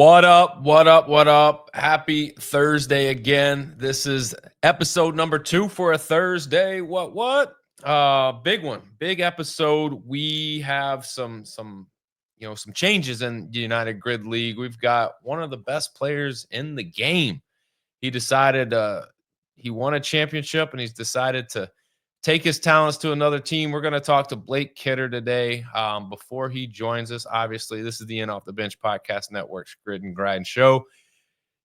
What up? What up? What up? Happy Thursday again. This is episode number 2 for a Thursday. What? Big one. Big episode. We have some changes in the United Grid League. We've got one of the best players in the game. He decided he won a championship and he's decided to take his talents to another team. We're going to talk to Blake Kidder today. Before he joins us, obviously, this is the In Off the Bench Podcast Network's Grid and Grind show.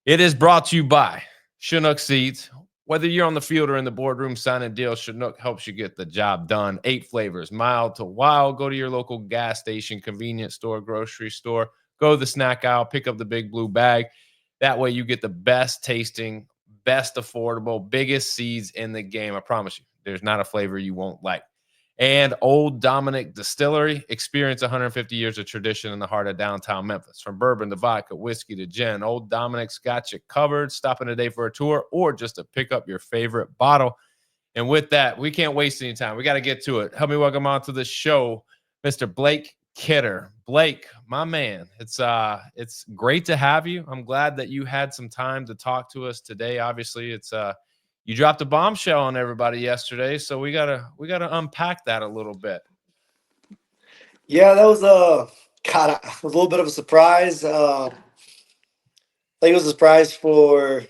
It is brought to you by Chinook Seeds. Whether you're on the field or in the boardroom signing deals, Chinook helps you get the job done. 8 flavors, mild to wild. Go to your local gas station, convenience store, grocery store. Go to the snack aisle, pick up the big blue bag. That way you get the best tasting, best affordable, biggest seeds in the game. I promise you. There's not a flavor you won't like. And Old Dominick Distillery. Experience 150 years of tradition in the heart of downtown Memphis. From bourbon to vodka, whiskey to gin, Old Dominick's got you covered. Stop in today for a tour or just to pick up your favorite bottle. And with that, we can't waste any time. We got to get to it. Help me welcome on to the show, Mr. Blake Kidder. Blake, my man, it's great to have you. I'm glad that you had some time to talk to us today. Obviously, you dropped a bombshell on everybody yesterday, so we gotta unpack that a little bit. Yeah, that was a little bit of a surprise. I think it was a surprise for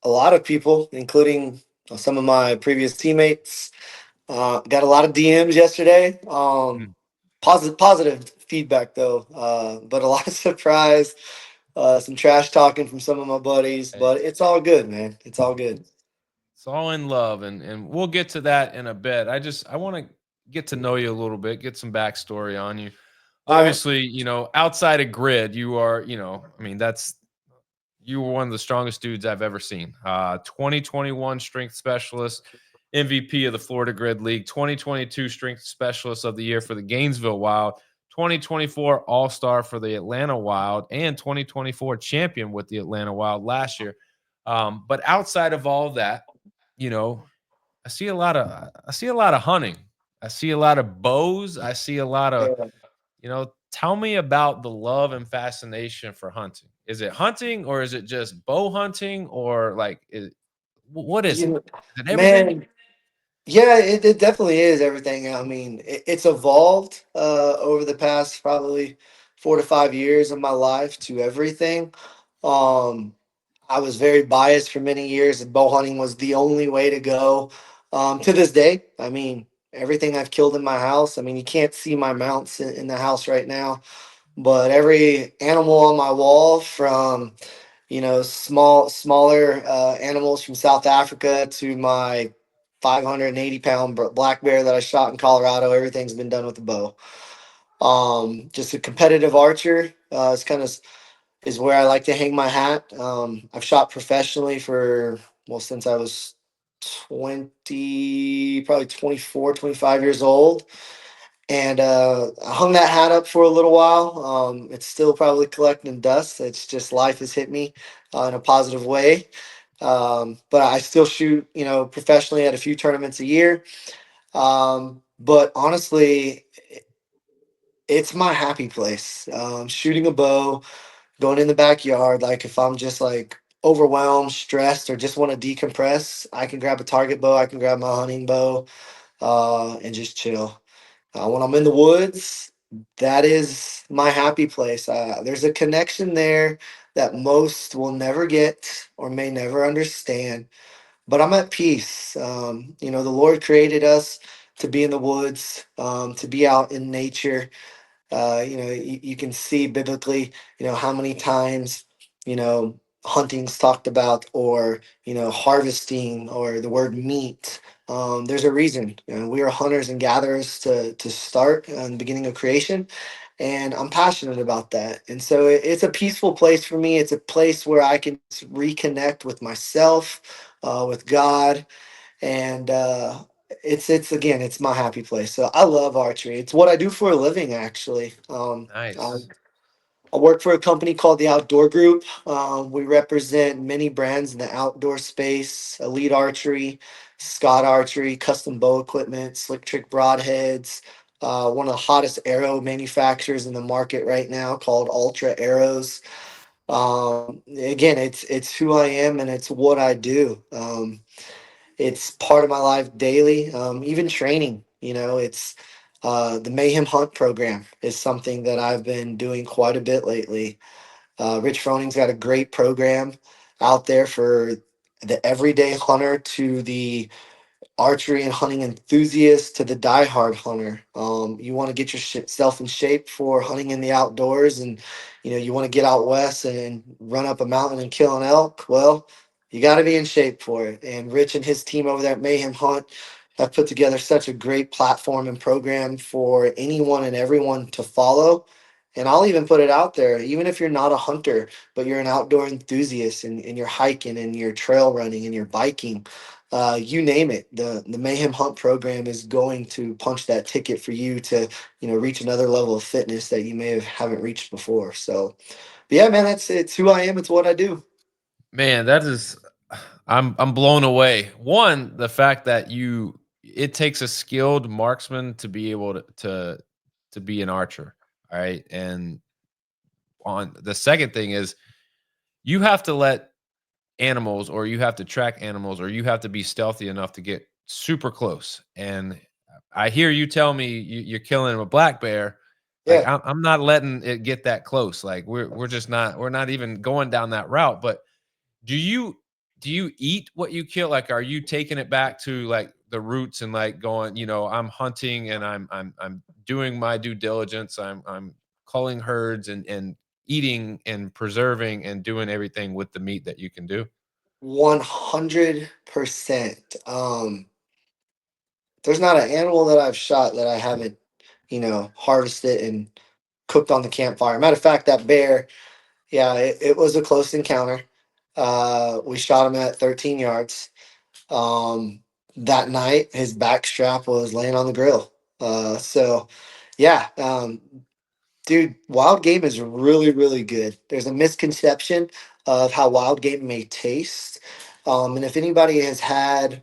a lot of people, including some of my previous teammates. Got a lot of DMs yesterday. Positive feedback though, but a lot of surprise. Some trash talking from some of my buddies, but it's all good, man. It's all good. It's all in love, and we'll get to that in a bit. I want to get to know you a little bit, get some backstory on you. Obviously, outside of Grid, you are, you were one of the strongest dudes I've ever seen. 2021 strength specialist, MVP of the Florida Grid League, 2022 strength specialist of the year for the Gainesville Wild, 2024 All-Star for the Atlanta Wild, and 2024 champion with the Atlanta Wild last year. But outside of all that, I see a lot of hunting. I see a lot of bows. I see a lot of, tell me about the love and fascination for hunting. Is it hunting or is it just bow hunting or what is it? Is it everything? Man, yeah, it definitely is everything. I mean, it's evolved over the past probably 4 to 5 years of my life to everything. Um, I was very biased for many years, and bow hunting was the only way to go. To this day, I mean, everything I've killed in my house. I mean, you can't see my mounts in the house right now, but every animal on my wall, from smaller animals from South Africa to my 580-pound black bear that I shot in Colorado. Everything's been done with a bow. Just a competitive archer. It's kind of is where I like to hang my hat. I've shot professionally for, well, since I was probably 24, 25 years old. And I hung that hat up for a little while. It's still probably collecting dust. It's just life has hit me in a positive way. But I still shoot, professionally at a few tournaments a year. But honestly, it's my happy place. Shooting a bow, going in the backyard. Like if I'm just like overwhelmed, stressed, or just want to decompress, I can grab a target bow. I can grab my hunting bow and just chill. When I'm in the woods, that is my happy place. There's a connection there that most will never get or may never understand, but I'm at peace. The Lord created us to be in the woods, to be out in nature. You can see biblically, how many times, hunting's talked about, or, harvesting, or the word meat. There's a reason. We are hunters and gatherers to start in the beginning of creation. And I'm passionate about that. And so it's a peaceful place for me. It's a place where I can reconnect with myself, with God, and it's again, it's my happy place. So I love archery. It's what I do for a living, actually. Nice. I work for a company called the Outdoor Group. We represent many brands in the outdoor space: Elite Archery, Scott Archery, custom bow equipment, Slick Trick broadheads. One of the hottest arrow manufacturers in the market right now, called Ultra Arrows. Again, it's who I am and it's what I do. It's part of my life daily. Even training, it's the Mayhem Hunt program is something that I've been doing quite a bit lately. Rich Froning's got a great program out there for the everyday hunter to the archery and hunting enthusiast to the diehard hunter. You want to get yourself in shape for hunting in the outdoors, and you want to get out west and run up a mountain and kill an elk. Well, you got to be in shape for it. And Rich and his team over there at Mayhem Hunt have put together such a great platform and program for anyone and everyone to follow. And I'll even put it out there, even if you're not a hunter, but you're an outdoor enthusiast and you're hiking and you're trail running and you're biking, you name it, the Mayhem Hunt program is going to punch that ticket for you to reach another level of fitness that you may have haven't reached before. So, but yeah, man, it's who I am. It's what I do. Man, that is I'm blown away. One, the fact that it takes a skilled marksman to be able to be an archer, all right? And on the second thing is you have to let animals, or you have to track animals, or you have to be stealthy enough to get super close. And I hear you tell me you're killing a black bear. Like Yeah, I'm not letting it get that close. Like we're just not we're not even going down that route. But do you do you eat what you kill? Like, are you taking it back to like the roots and like going, I'm hunting and I'm doing my due diligence. I'm culling herds and eating and preserving and doing everything with the meat that you can do. 100%. There's not an animal that I've shot that I haven't, harvested and cooked on the campfire. Matter of fact, that bear, yeah, it was a close encounter. We shot him at 13 yards. Um, that night, his back strap was laying on the grill. So, yeah, dude, wild game is really, really good. There's a misconception of how wild game may taste. And if anybody has had,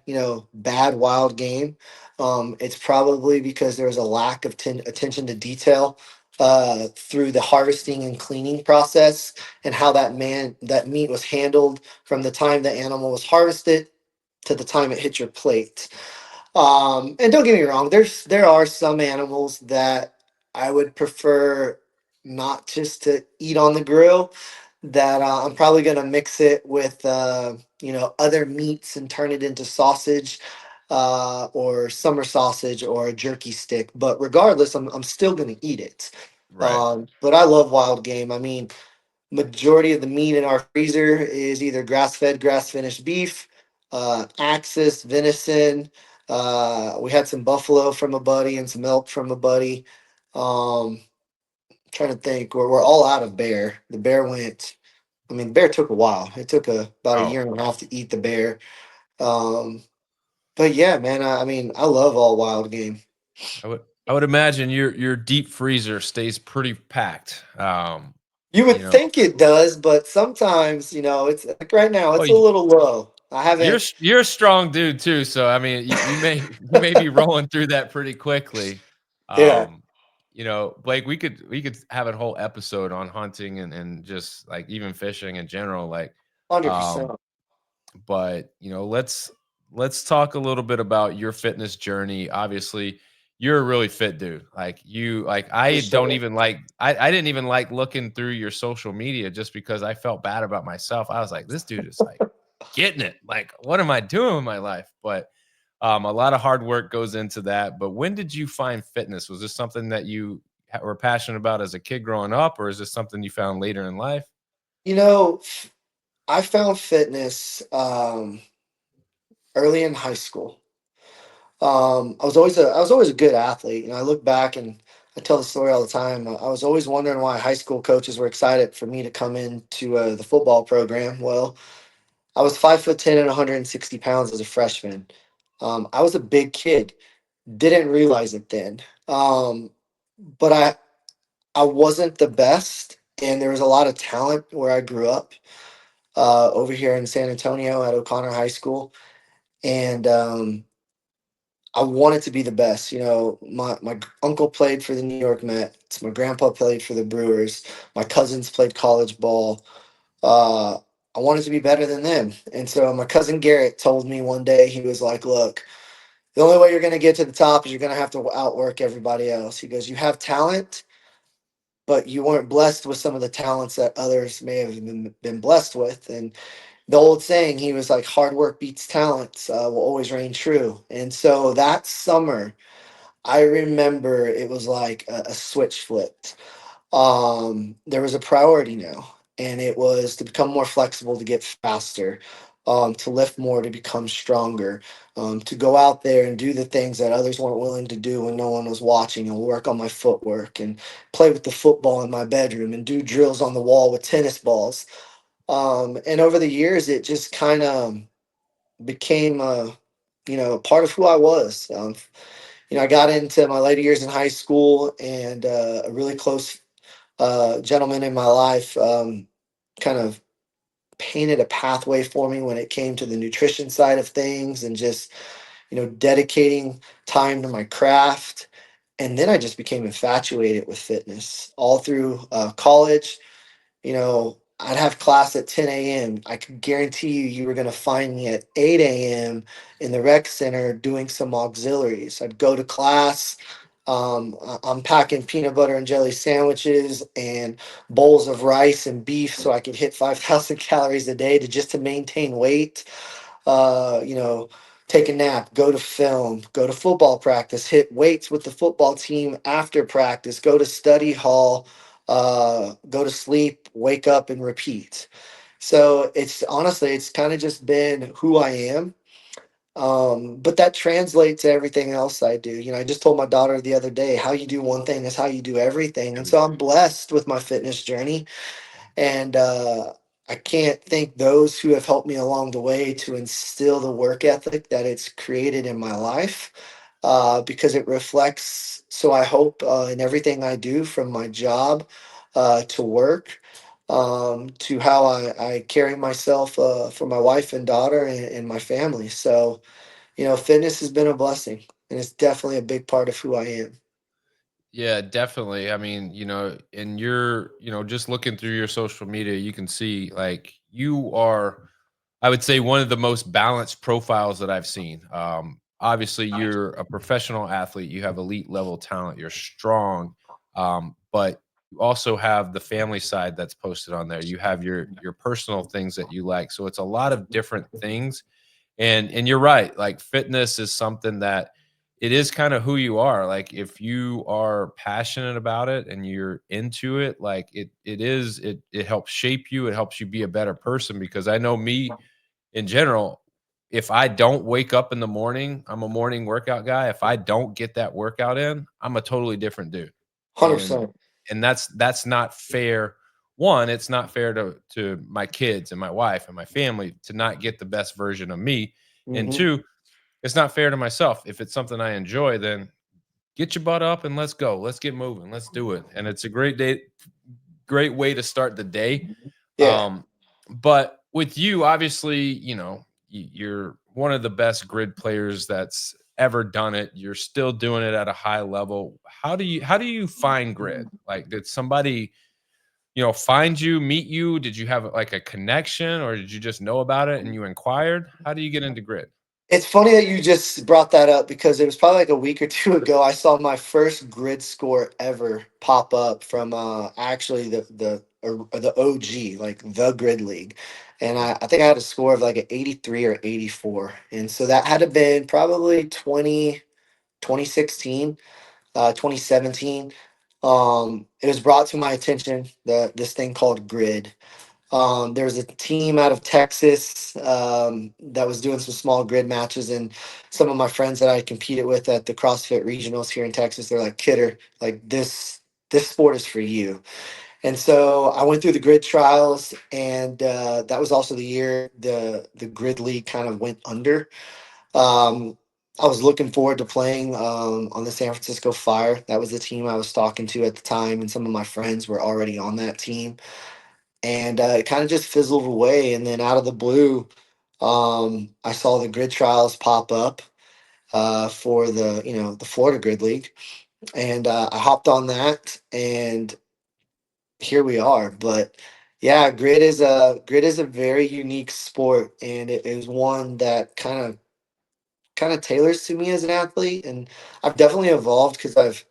bad wild game, it's probably because there was a lack of attention to detail through the harvesting and cleaning process, and how that meat was handled from the time the animal was harvested to the time it hit your plate. And don't get me wrong, there are some animals that I would prefer not just to eat on the grill. That I'm probably gonna mix it with other meats and turn it into sausage, or summer sausage or a jerky stick. But regardless, I'm still gonna eat it. Right. But I love wild game. I mean, majority of the meat in our freezer is either grass-fed, grass-finished beef, axis, venison. We had some buffalo from a buddy and some elk from a buddy. Trying to think, we're all out of bear. The bear went. I mean, bear took a while. It took about a Oh, year and a half to eat the bear. Um, but yeah, man. I mean, I love all wild game. I would imagine your deep freezer stays pretty packed. You You would know, think it does, but sometimes, it's like right now, well, it's a little low. I you're haven't. you're a strong dude too, so I mean, you may be rolling through that pretty quickly. Yeah, Um, Blake, we could have a whole episode on hunting and just like even fishing in general. Like, 100%. um, but let's talk a little bit about your fitness journey. Obviously, you're a really fit dude. Like I don't Appreciate even like I didn't even like looking through your social media just because I felt bad about myself. I was like, this dude is like getting it. Like, what am I doing with my life? But a lot of hard work goes into that. But when did you find fitness? Was this something that you were passionate about as a kid growing up, or is this something you found later in life? You know, I found fitness early in high school. I was always a good athlete. I look back and I tell the story all the time. I was always wondering why high school coaches were excited for me to come into the football program. Well, I was 5'10" and 160 pounds as a freshman. I was a big kid. Didn't realize it then. But I wasn't the best, and there was a lot of talent where I grew up, over here in San Antonio at O'Connor High School, and I wanted to be the best. My uncle played for the New York Mets. My grandpa played for the Brewers. My cousins played college ball. uh, I wanted to be better than them. And so my cousin Garrett told me one day, he was like, look, the only way you're going to get to the top is you're going to have to outwork everybody else. He goes, you have talent, but you weren't blessed with some of the talents that others may have been blessed with. And the old saying, he was like, hard work beats talent, will always reign true. And so that summer, I remember it was like a switch flipped. There was a priority now, and it was to become more flexible, to get faster, to lift more, to become stronger, to go out there and do the things that others weren't willing to do when no one was watching, and work on my footwork and play with the football in my bedroom and do drills on the wall with tennis balls. And over the years, it just kind of became part of who I was. I got into my later years in high school, and a really close gentleman in my life kind of painted a pathway for me when it came to the nutrition side of things, and just dedicating time to my craft. And then I just became infatuated with fitness all through college. I'd have class at 10 a.m. I could guarantee you were going to find me at 8 a.m. in the rec center doing some auxiliaries. I'd go to class. I'm packing peanut butter and jelly sandwiches and bowls of rice and beef so I could hit 5,000 calories a day to maintain weight. You know, take a nap, go to film, go to football practice, hit weights with the football team after practice, go to study hall, go to sleep, wake up, and repeat. So it's honestly, it's kind of just been who I am. But that translates to everything else I do. I just told my daughter the other day, how you do one thing is how you do everything. And so I'm blessed with my fitness journey, and I can't thank those who have helped me along the way to instill the work ethic that it's created in my life, because it reflects, so I hope, in everything I do, from my job to work, to how I carry myself for my wife and daughter, and my family. So, fitness has been a blessing, and it's definitely a big part of who I am. Yeah, definitely. I mean, and you're, just looking through your social media, you can see like you are, I would say, one of the most balanced profiles that I've seen. Obviously, you're a professional athlete, you have elite level talent, you're strong, but you also have the family side that's posted on there. You have your personal things that you like. So it's a lot of different things. And you're right, like fitness is something that it is kind of who you are. Like if you are passionate about it and you're into it, like it helps shape you, it helps you be a better person. Because I know me in general, if I don't wake up in the morning, I'm a morning workout guy. If I don't get that workout in, I'm a totally different dude. And 100%. that's not fair. One, it's not fair to my kids and my wife and my family to not get the best version of me. And Hmm. two, it's not fair to myself. If it's something I enjoy, then get your butt up and let's go. Let's get moving. Let's do it. And it's a great way to start the day. Yeah. Um, but with you, obviously, you're one of the best grid players that's ever done it. You're still doing it at a high level. How do you find grid? Like, did somebody find you, meet you? Did you have like a connection, or did you just know about it and you inquired? How do you get into grid? It's funny that you just brought that up, because it was probably like a week or two ago. I saw my first grid score ever pop up from actually the OG, like the grid league. And I think I had a score of like an 83 or 84. And so that had to been probably 2016, 2017. It was brought to my attention, this thing called grid. There was a team out of Texas that was doing some small grid matches, and some of my friends that I competed with at the CrossFit regionals here in Texas, they're like, "Kidder, like this sport is for you." And so I went through the grid trials, and that was also the year the grid league kind of went under. Um, I was looking forward to playing on the San Francisco Fire. That was the team I was talking to at the time, and some of my friends were already on that team, and it kind of just fizzled away. And then out of the blue, I saw the grid trials pop up for the Florida Grid League, and I hopped on that, and here we are. But Yeah, grid is a very unique sport, and it is one that kind of tailors to me as an athlete. And I've definitely evolved because I've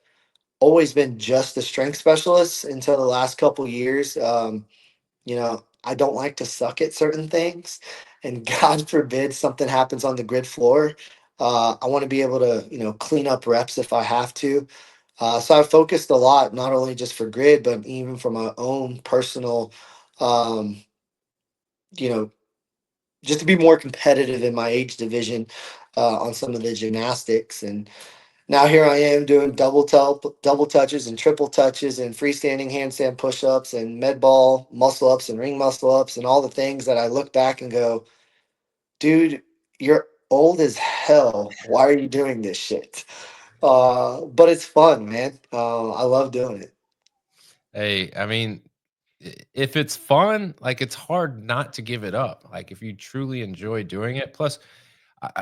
always been just a strength specialist until the last couple years. I don't like to suck at certain things, and God forbid something happens on the grid floor. I want to be able to, clean up reps if I have to. So I've focused a lot, not only just for grid, but even for my own personal, um, you know, just to be more competitive in my age division on some of the gymnastics. And now here I am doing double touches and triple touches and freestanding handstand push-ups and med ball muscle ups and ring muscle ups and all the things that I look back and go, dude, you're old as hell. Why are you doing this shit? But it's fun, man. I love doing it. Hey, I mean, if it's fun, like it's hard not to give it up. Like if you truly enjoy doing it. Plus,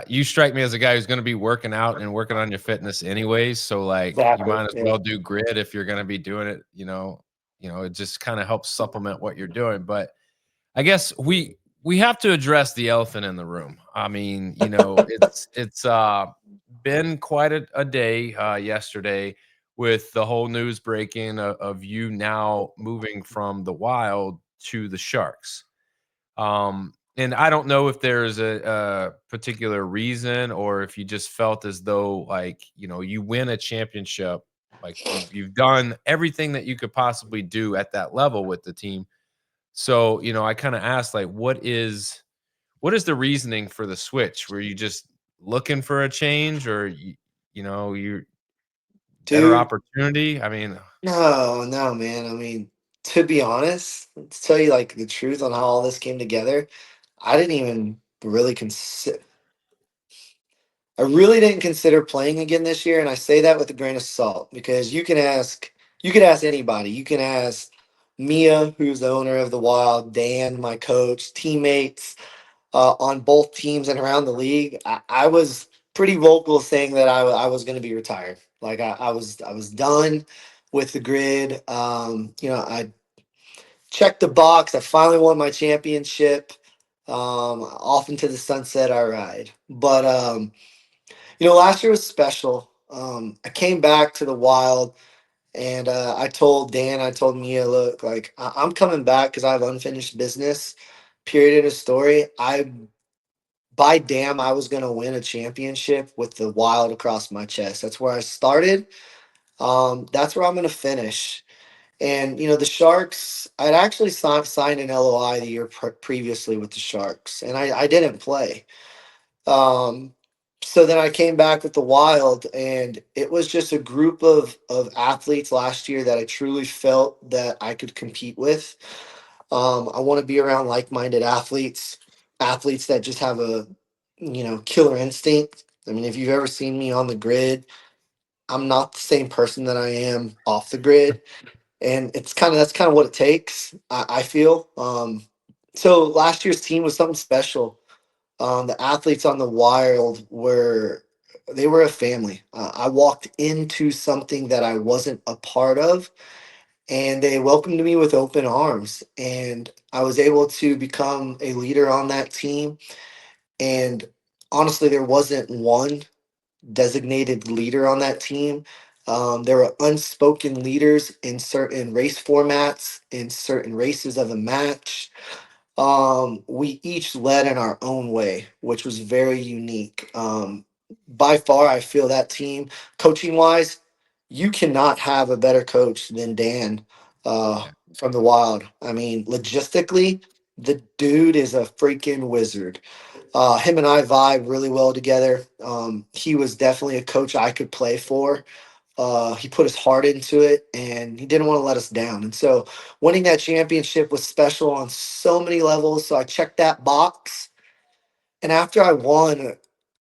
you strike me as a guy who's going to be working out and working on your fitness anyways. So like, you Exactly. might as Yeah. well do grid if you're going to be doing it. It just kind of helps supplement what you're doing. But I guess we have to address the elephant in the room. I mean, it's been quite a day yesterday with the whole news breaking of you now moving from the Wild to the Sharks. And I don't know if there's a particular reason or if you just felt as though like, you win a championship, like you've done everything that you could possibly do at that level with the team. So, I kind of asked like what is the reasoning for the switch? Were you just looking for a change or you're better Dude, opportunity? I mean, no, no, man. I mean, to be honest, to tell you like the truth on how all this came together, I didn't even really consider. I really didn't consider playing again this year, and I say that with a grain of salt because you could ask anybody. You can ask Mia, who's the owner of the Wild, Dan, my coach, teammates on both teams and around the league. I was pretty vocal saying that I was going to be retired. Like I was done with the grid. I checked the box. I finally won my championship. Off into the sunset I ride. But last year was special. I came back to the Wild, and I told Dan, I told Mia, look, like I'm coming back because I have unfinished business. Period. In a story. By damn, I was gonna win a championship with the Wild across my chest. That's where I started. That's where I'm gonna finish. And the Sharks, I'd actually signed an LOI the year previously with the Sharks, and I didn't play. Um, so then I came back with the Wild, and it was just a group of athletes last year that I truly felt that I could compete with. I want to be around like-minded athletes, athletes that just have a killer instinct. I mean, if you've ever seen me on the grid, I'm not the same person that I am off the grid, and that's kind of what it takes. I feel. So last year's team was something special. The athletes on the Wild were a family. I walked into something that I wasn't a part of, and they welcomed me with open arms. And I was able to become a leader on that team. And honestly, there wasn't one designated leader on that team. There were unspoken leaders in certain race formats, in certain races of a match. We each led in our own way, which was very unique. By far, I feel that team, coaching wise, you cannot have a better coach than Dan yeah. from the Wild. I mean, logistically, the dude is a freaking wizard. Him and I vibe really well together. He was definitely a coach I could play for. He put his heart into it, and he didn't want to let us down. And so, winning that championship was special on so many levels. So I checked that box, and after I won,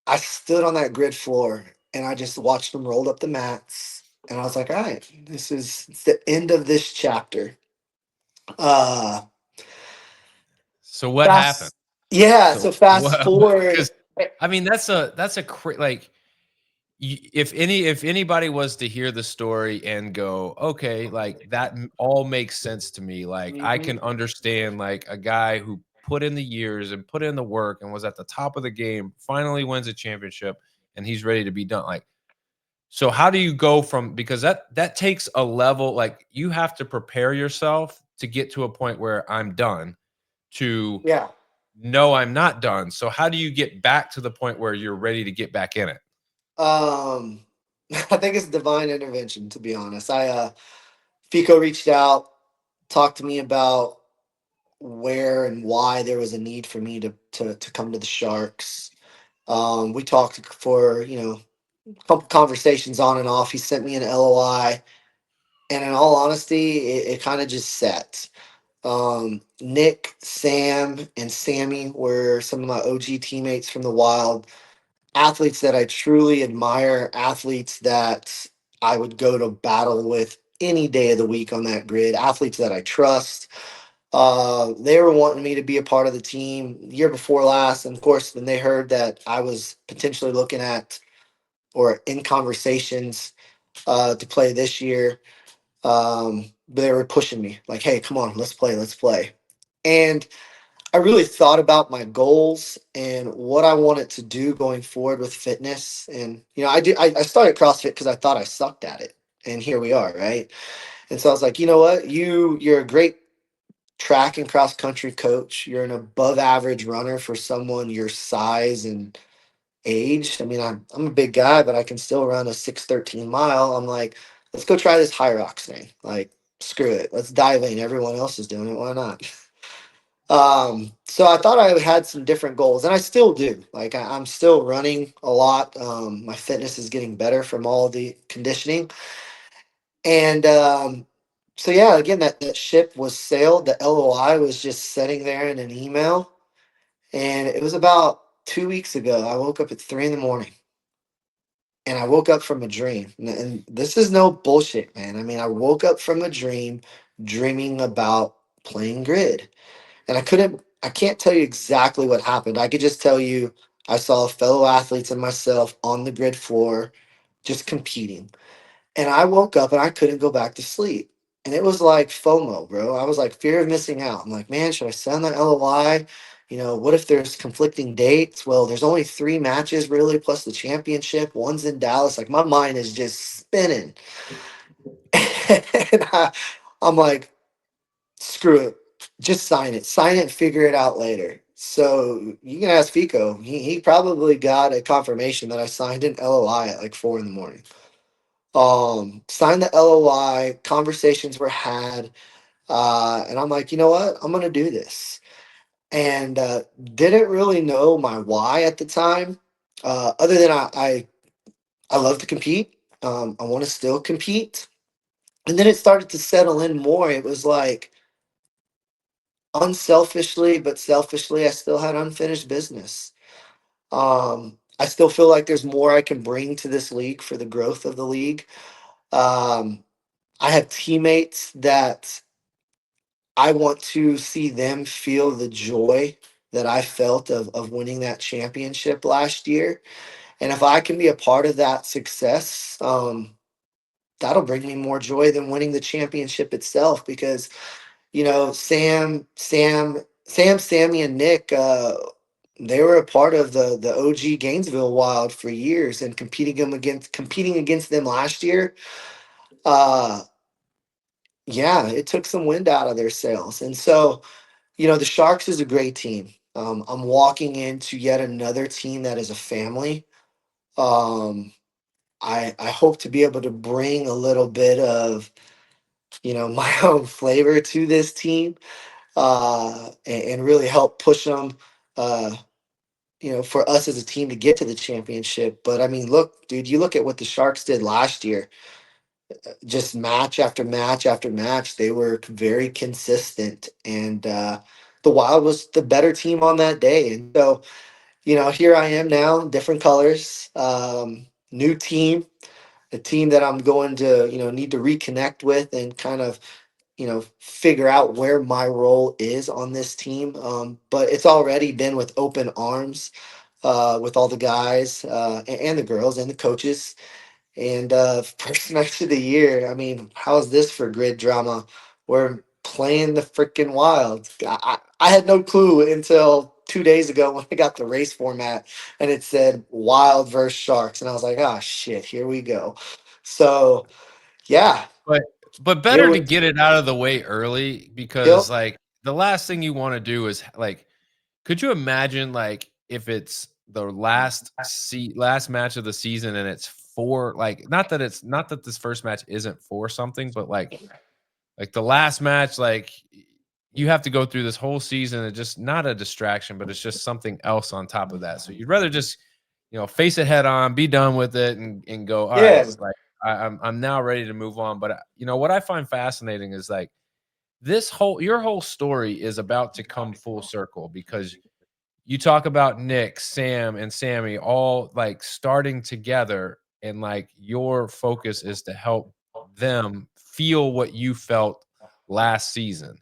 I stood on that grid floor and I just watched them roll up the mats. And I was like, all right, it's the end of this chapter. Uh, So what happened? fast, yeah. So So fast what? forward. Because I mean, that's a like if anybody was to hear the story and go, okay, like that all makes sense to me. Like I Hmm. can understand like a guy who put in the years and put in the work and was at the top of the game, finally wins a championship, and he's ready to be done. Like, so how do you go from, because that takes a level, like you have to prepare yourself to get to a point where I'm done to Yeah. no, I'm not done. So how do you get back to the point where you're ready to get back in it? Um, I think it's divine intervention, to be honest. Fico reached out, talked to me about where and why there was a need for me to come to the Sharks. We talked for, a couple conversations on and off. He sent me an LOI, and in all honesty, it kind of just set. Nick, Sam, and Sammy were some of my OG teammates from the Wild, athletes that I truly admire, athletes that I would go to battle with any day of the week on that grid, athletes that I trust. They were wanting me to be a part of the team year before last. And of course, when they heard that I was potentially looking at or in conversations to play this year, they were pushing me like, hey, come on, let's play, let's play. And I really thought about my goals and what I wanted to do going forward with fitness. And, I started CrossFit because I thought I sucked at it. And here we are, right? And so I was like, you know what? You're a great track and cross country coach. You're an above average runner for someone your size and age. I mean, I'm a big guy, but I can still run a 6:13 mile. I'm like, let's go try this high rocks thing. Like, screw it. Let's dive in. Everyone else is doing it. Why not? So I thought I had some different goals, and I still do. Like, I'm still running a lot. My fitness is getting better from all the conditioning. And so yeah, again, that ship was sailed. The LOI was just sitting there in an email. And it was about 2 weeks ago. I woke up at 3 in the morning, and I woke up from a dream. And this is no bullshit, man. I mean, I woke up from a dream dreaming about playing grid. And I can't tell you exactly what happened. I could just tell you I saw fellow athletes and myself on the grid floor just competing. And I woke up and I couldn't go back to sleep. And it was like FOMO, bro. I was like, fear of missing out. I'm like, man, should I send that LOI? What if there's conflicting dates? Well, there's only 3 matches really, plus the championship. One's in Dallas. Like, my mind is just spinning. And I'm like, screw it. Just sign it. Sign it and figure it out later. So you can ask Fico. He probably got a confirmation that I signed an LOI at like 4 in the morning. Signed the LOI, conversations were had, and I'm like, you know what? I'm gonna do this. And didn't really know my why at the time, other than I love to compete. I want to still compete. And then it started to settle in more. It was like unselfishly, but selfishly, I still had unfinished business. I still feel like there's more I can bring to this league for the growth of the league. Um, I have teammates that I want to see them feel the joy that I felt of winning that championship last year. And if I can be a part of that success, that'll bring me more joy than winning the championship itself. Because, Sammy, and Nick, they were a part of the OG Gainesville Wild for years, and competing against them last year. Uh, yeah, it took some wind out of their sails. And so, the Sharks is a great team. I'm walking into yet another team that is a family. Um, I hope to be able to bring a little bit of, my own flavor to this team, and really help push them, uh, for us as a team to get to the championship. But I mean, look, dude, you look at what the Sharks did last year, just match after match after match. They were very consistent, and the Wild was the better team on that day. And so, here I am now, different colors, new team, a team that I'm going to, need to reconnect with and kind of, figure out where my role is on this team. But it's already been with open arms. with all the guys and the girls and the coaches. And first match of the year, I mean, how's this for grid drama? We're playing the freaking Wild. I had no clue until 2 days ago when I got the race format and it said Wild versus Sharks. And I was like, oh, shit, here we go. So, yeah, But it better to was, get it out of the way early yep. because like the last thing you want to do is like could you imagine like if it's the last match of the season and it's for like not that this first match isn't for something, but like the last match, like you have to go through this whole season and just not a distraction, but it's just something else on top of that. So you'd rather just, face it head on, be done with it, and go. All right, Yeah. like I'm now ready to move on. But what I find fascinating is like your whole story is about to come full circle because you talk about Nick, Sam, and Sammy all like starting together, and like your focus is to help them feel what you felt last season.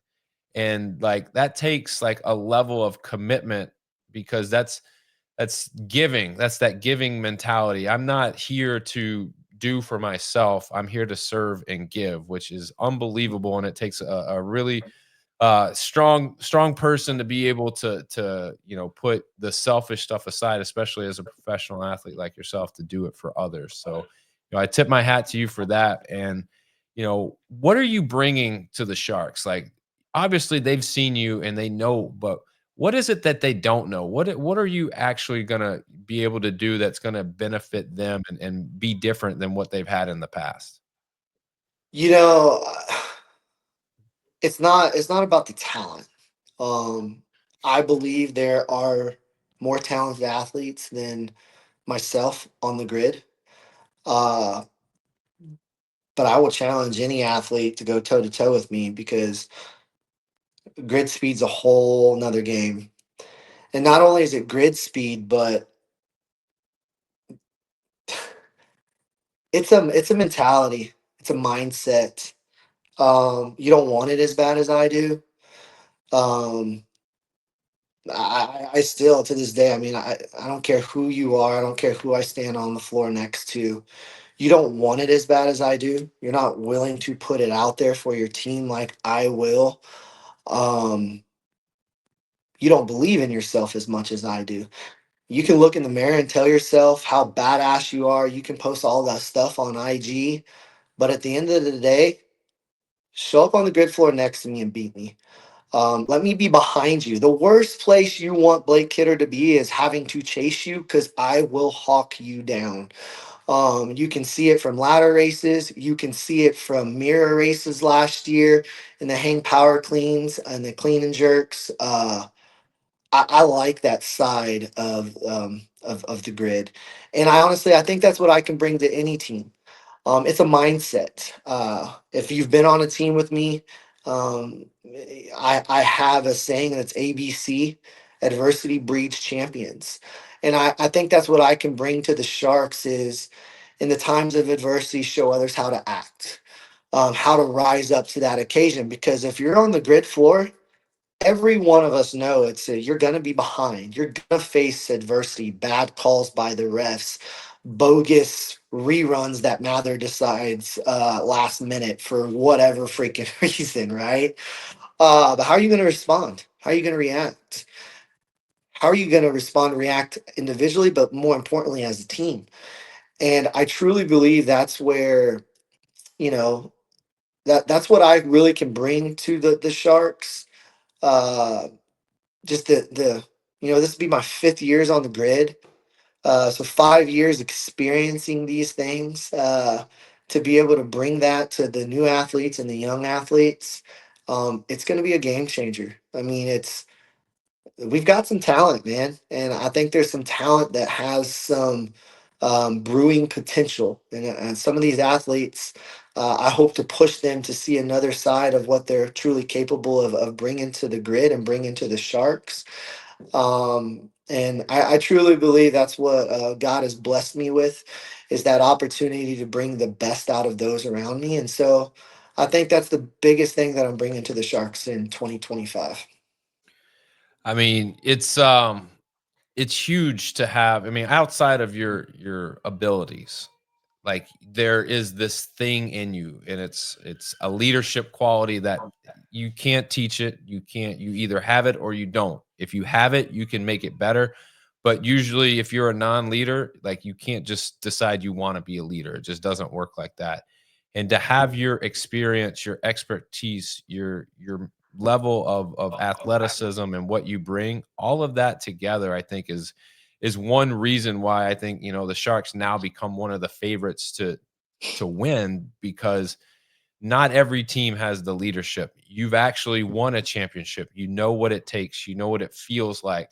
And like that takes like a level of commitment because that's giving. That's that giving mentality. I'm not here to do for myself. I'm here to serve and give, which is unbelievable. And it takes a really strong person to be able to put the selfish stuff aside, especially as a professional athlete like yourself, to do it for others. So I tip my hat to you for that. And what are you bringing to the Sharks? Like obviously they've seen you and they know, but what is it that they don't know? What are you actually gonna be able to do that's gonna benefit them and be different than what they've had in the past? You know, it's not about the talent. Um, I believe there are more talented athletes than myself on the grid. Uh, but I will challenge any athlete to go toe to toe with me because grid speed's a whole nother game. And not only is it grid speed, but it's a mentality, it's a mindset. You don't want it as bad as I do. Um, I still to this day, I mean, I don't care who you are, I don't care who I stand on the floor next to. You don't want it as bad as I do. You're not willing to put it out there for your team like I will. Um, you don't believe in yourself as much as I do. You can look in the mirror and tell yourself how badass you are. You can post all that stuff on IG, but at the end of the day, show up on the grid floor next to me and beat me. Let me be behind you. The worst place you want Blake Kidder to be is having to chase you because I will hawk you down. You can see it from ladder races. You can see it from mirror races last year in the hang power cleans and the clean and jerks. I like that side of the grid, and I think that's what I can bring to any team. It's a mindset. If you've been on a team with me, I have a saying that's ABC: adversity breeds champions, and I think that's what I can bring to the Sharks is in the times of adversity, show others how to act, how to rise up to that occasion. Because if you're on the grid floor, every one of us know you're going to be behind. You're going to face adversity, bad calls by the refs, bogus reruns that Mather decides last minute for whatever freaking reason, right? But how are you going to respond? How are you going to react? How are you going to respond and react individually, but more importantly as a team? And I truly believe that's where, you know, that's what I really can bring to the Sharks. Uh, just the this will be my fifth years on the grid, so 5 years experiencing these things, to be able to bring that to the new athletes and the young athletes. It's going to be a game changer. I mean, we've got some talent, man, and I think there's some talent that has some brewing potential, and some of these athletes, I hope to push them to see another side of what they're truly capable of bringing to the grid and bringing to the Sharks. And I truly believe that's what God has blessed me with, is that opportunity to bring the best out of those around me. And so I think that's the biggest thing that I'm bringing to the Sharks in 2025. I mean, it's it's huge to have. I mean, outside of your abilities, like there is this thing in you, and it's a leadership quality that you can't teach it. You either have it or you don't. If you have it, you can make it better. But usually if you're a non-leader, like you can't just decide you want to be a leader. It just doesn't work like that. And to have your experience, your expertise, your level of athleticism and what you bring, all of that together, I think is one reason why I think, the Sharks now become one of the favorites to win, because not every team has the leadership. You've actually won a championship. You know what it takes. You know what it feels like,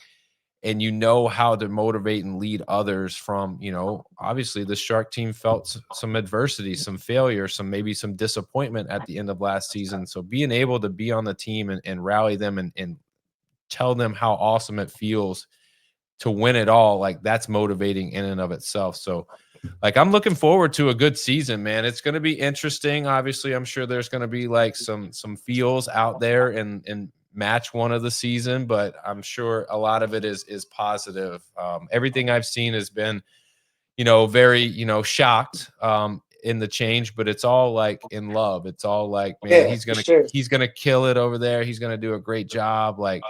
and you know how to motivate and lead others from, obviously the Shark team felt some adversity, some failure, maybe some disappointment at the end of last season. So being able to be on the team and rally them and tell them how awesome it feels to win it all, like that's motivating in and of itself. So like I'm looking forward to a good season, man. It's going to be interesting. Obviously, I'm sure there's going to be like some feels out there in match one of the season, but I'm sure a lot of it is positive. Everything I've seen has been, very, shocked in the change, but it's all like in love. It's all like, man, Yeah, he's for gonna sure. he's gonna kill it over there. He's gonna do a great job. Like,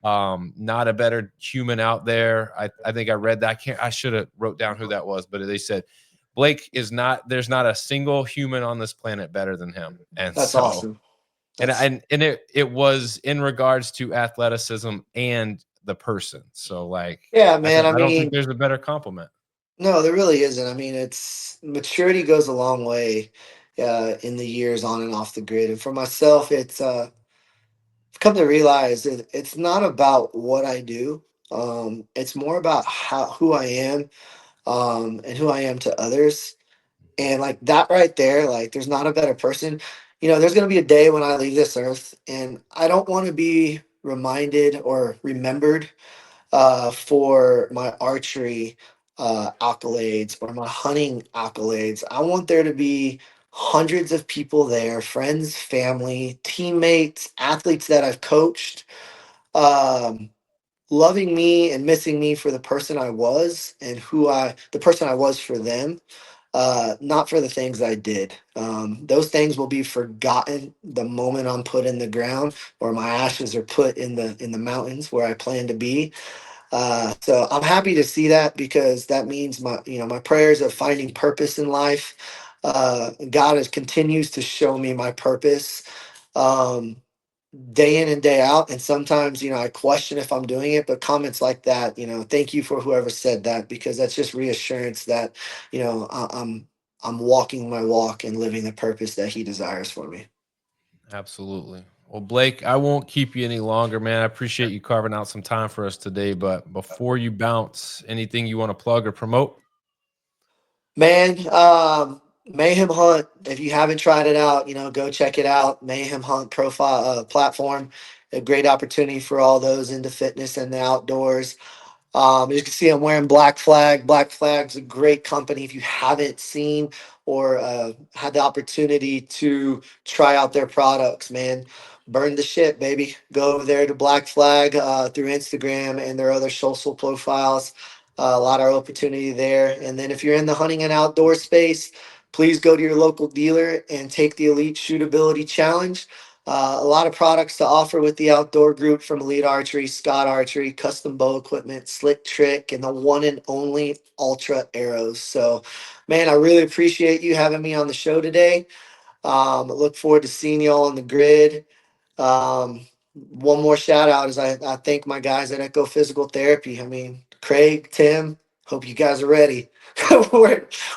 not a better human out there. I think I read that. I should have wrote down who that was, but they said Blake is not. There's not a single human on this planet better than him. And That's so, awesome. and That's and it was in regards to athleticism and the person. So like, yeah, man. I I don't think mean, there's a better compliment. no, there really isn't. I mean, it's maturity goes a long way in the years on and off the grid. And for myself, I've come to realize it's not about what I do. It's more about who I am, and who I am to others. And like that right there, like there's not a better person. There's gonna be a day when I leave this earth, and I don't want to be reminded or remembered for my archery accolades or my hunting accolades. I want there to be hundreds of people there, friends, family, teammates, athletes that I've coached, um, loving me and missing me for the person I was and the person I was for them, not for the things I did. Those things will be forgotten the moment I'm put in the ground or my ashes are put in the mountains where I plan to be. So I'm happy to see that because that means my prayers of finding purpose in life. God continues to show me my purpose, um, day in and day out. And sometimes, I question if I'm doing it, but comments like that, thank you for whoever said that, because that's just reassurance that, I'm walking my walk and living the purpose that He desires for me. Absolutely. Well, Blake, I won't keep you any longer, man. I appreciate you carving out some time for us today. But before you bounce, anything you want to plug or promote? Man, Mayhem Hunt. If you haven't tried it out, go check it out. Mayhem Hunt profile platform, a great opportunity for all those into fitness and the outdoors. As you can see, I'm wearing Black Flag. Black Flag's a great company. If you haven't seen or had the opportunity to try out their products, man, burn the shit, baby. Go over there to Black Flag through Instagram and their other social profiles. A lot of opportunity there. And then if you're in the hunting and outdoor space, please go to your local dealer and take the Elite Shootability Challenge. A lot of products to offer with the outdoor group, from Elite Archery, Scott Archery, custom bow equipment, Slick Trick, and the one and only Ultra Arrows. So, man, I really appreciate you having me on the show today. I look forward to seeing you all on the grid. One more shout out is I thank my guys at Echo Physical Therapy. I mean, Craig, Tim, hope you guys are ready.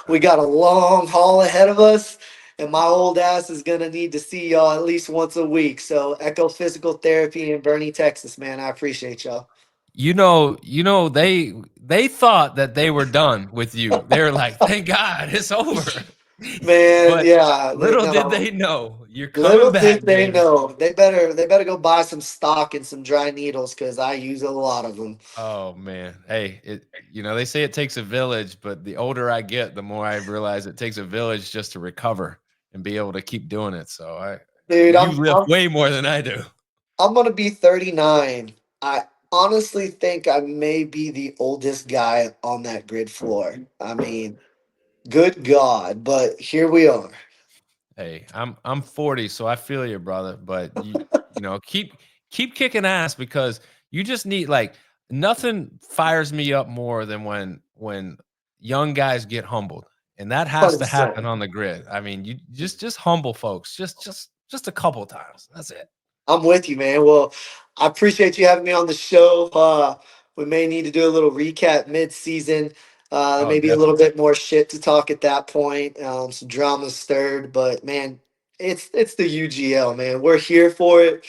We got a long haul ahead of us, and my old ass is gonna need to see y'all at least once a week. So Echo Physical Therapy in Bernie, Texas, man. I appreciate y'all. They thought that they were done with you. They were like, "Thank God, it's over." Man, But yeah, little did no. they know, you're coming Little back, did they baby. know. They better go buy some stock and some dry needles because I use a lot of them. Oh man. Hey, they say it takes a village, but the older I get, the more I realize it takes a village just to recover and be able to keep doing it. So Dude, you live way more than I do. I'm gonna be 39. honestly think I may be the oldest guy on that grid floor. I mean, good God, but here we are. Hey, I'm 40, so I feel you, brother. But you know, keep kicking ass because you just need like nothing fires me up more than when young guys get humbled. And that has to happen 100%. on the grid. I mean, you just humble folks. Just a couple times. That's it. I'm with you, man. Well, I appreciate you having me on the show. We may need to do a little recap mid-season. Oh, Maybe a little definitely. bit more shit to talk at that point. Some drama stirred, but man, it's the UGL, man. We're here for it.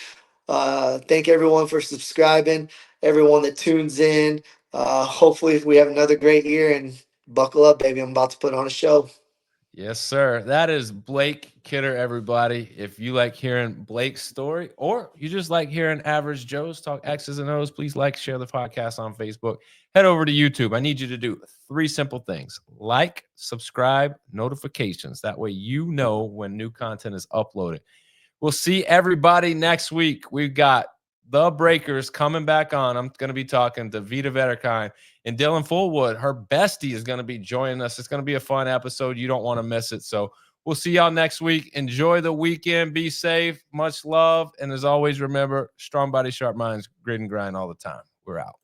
Thank everyone for subscribing. Everyone that tunes in. Hopefully, we have another great year and buckle up, baby. I'm about to put on a show. Yes, sir. That is Blake Kidder, everybody. If you like hearing Blake's story or you just like hearing average Joes talk X's and O's, please like, share the podcast on Facebook. Head over to YouTube. I need you to do 3 simple things: like, subscribe, notifications. That way you know when new content is uploaded. We'll see everybody next week. We've got the Breakers coming back on. I'm going to be talking to Vita Vetterkind and Dylan Fullwood. Her bestie is going to be joining us. It's going to be a fun episode. You don't want to miss it. So we'll see y'all next week. Enjoy the weekend. Be safe. Much love. And as always, remember, strong body, sharp minds, grit and grind all the time. We're out.